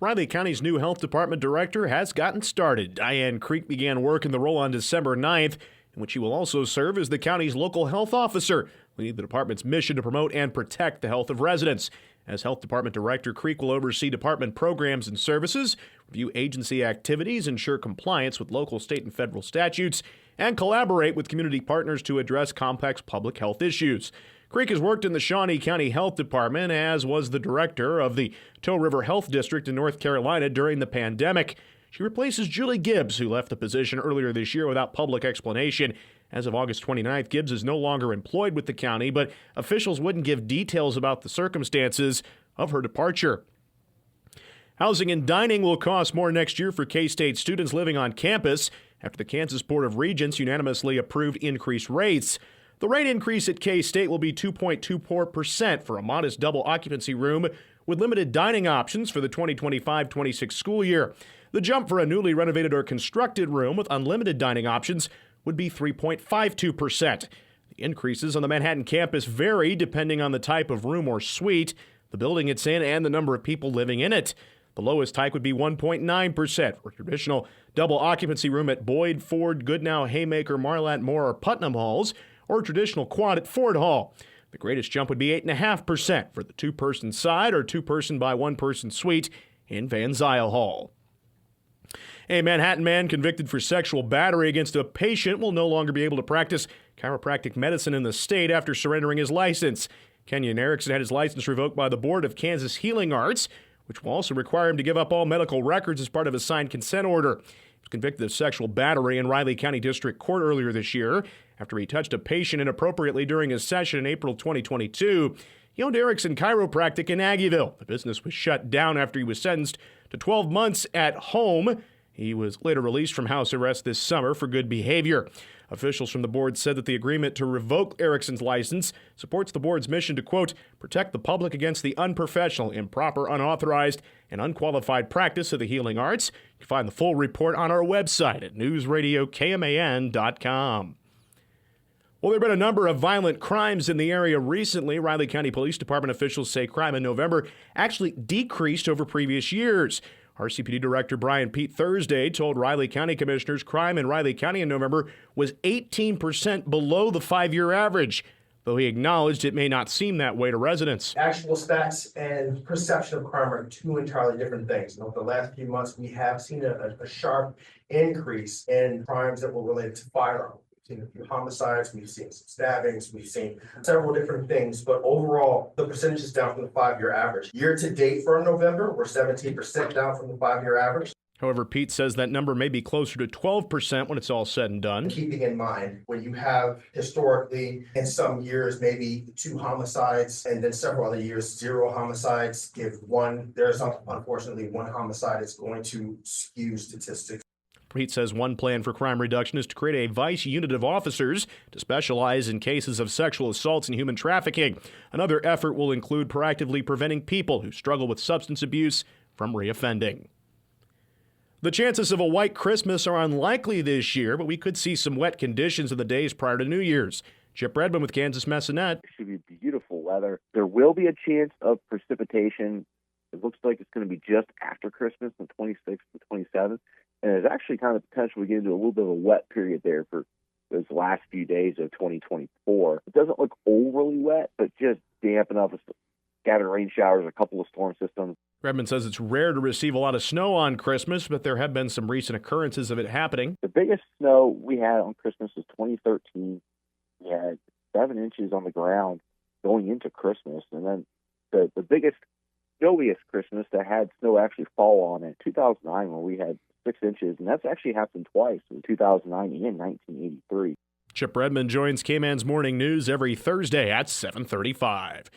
Riley County's new health department director has gotten started. Diane Creek began work in the role on December 9th, in which she will also serve as the county's local health officer, leading the department's mission to promote and protect the health of residents. As health department director, Creek will oversee department programs and services, review agency activities, ensure compliance with local, state, and federal statutes, and collaborate with community partners to address complex public health issues. Creek has worked in the Shawnee County Health Department, as was the director of the Toe River Health District in North Carolina during the pandemic. She replaces Julie Gibbs, who left the position earlier this year without public explanation. As of August 29th, Gibbs is no longer employed with the county, but officials wouldn't give details about the circumstances of her departure. Housing and dining will cost more next year for K-State students living on campus after the Kansas Board of Regents unanimously approved increased rates. The rate increase at K-State will be 2.24% for a modest double occupancy room with limited dining options for the 2025-26 school year. The jump for a newly renovated or constructed room with unlimited dining options would be 3.52%. The increases on the Manhattan campus vary depending on the type of room or suite, the building it's in, and the number of people living in it. The lowest hike would be 1.9% for a traditional double occupancy room at Boyd, Ford, Goodnow, Haymaker, Marlatt, Moore, or Putnam halls, or a traditional quad at Ford Hall. The greatest jump would be 8.5% for the two-person side or two-person by one-person suite in Van Zyl Hall. A Manhattan man convicted for sexual battery against a patient will no longer be able to practice chiropractic medicine in the state after surrendering his license. Kenyon Erickson had his license revoked by the Board of Kansas Healing Arts, which will also require him to give up all medical records as part of a signed consent order. He was convicted of sexual battery in Riley County District Court earlier this year after he touched a patient inappropriately during his session in April 2022. He owned Erickson Chiropractic in Aggieville. The business was shut down after he was sentenced to 12 months at home. He was later released from house arrest this summer for good behavior. Officials from the board said that the agreement to revoke Erickson's license supports the board's mission to, quote, protect the public against the unprofessional, improper, unauthorized, and unqualified practice of the healing arts. You can find the full report on our website at newsradiokman.com. Well, there have been a number of violent crimes in the area recently. Riley County Police Department officials say crime in November actually decreased over previous years. RCPD Director Brian Pete Thursday told Riley County Commissioners crime in Riley County in November was 18% below the 5-year average, though he acknowledged it may not seem that way to residents. Actual stats and perception of crime are two entirely different things. Over the last few months, we have seen a sharp increase in crimes that were related to firearms. We've seen a few homicides, we've seen some stabbings, we've seen several different things, but overall, the percentage is down from the 5-year average. Year to date for November, we're 17% down from the 5-year average. However, Pete says that number may be closer to 12% when it's all said and done. Keeping in mind, when you have historically, in some years, maybe 2 homicides, and then several other years, 0 homicides, if there's unfortunately 1 homicide, it's going to skew statistics. Pete says one plan for crime reduction is to create a vice unit of officers to specialize in cases of sexual assaults and human trafficking. Another effort will include proactively preventing people who struggle with substance abuse from reoffending. The chances of a white Christmas are unlikely this year, but we could see some wet conditions in the days prior to New Year's. Chip Redmond with Kansas Messinette. It should be beautiful weather. There will be a chance of precipitation. It looks like it's going to be just after Christmas, the 26th and 27th. And there's actually kind of potential we get into a little bit of a wet period there for those last few days of 2024. It doesn't look overly wet, but just damp enough with scattered rain showers, a couple of storm systems. Redmond says it's rare to receive a lot of snow on Christmas, but there have been some recent occurrences of it happening. The biggest snow we had on Christmas was 2013. We had 7 inches on the ground going into Christmas. And then the biggest, snowiest Christmas that had snow actually fall on in 2009 when we had 6 inches, and that's actually happened twice in 2009 and 1983. Chip Redmond joins KMAN's Morning News every Thursday at 7:35.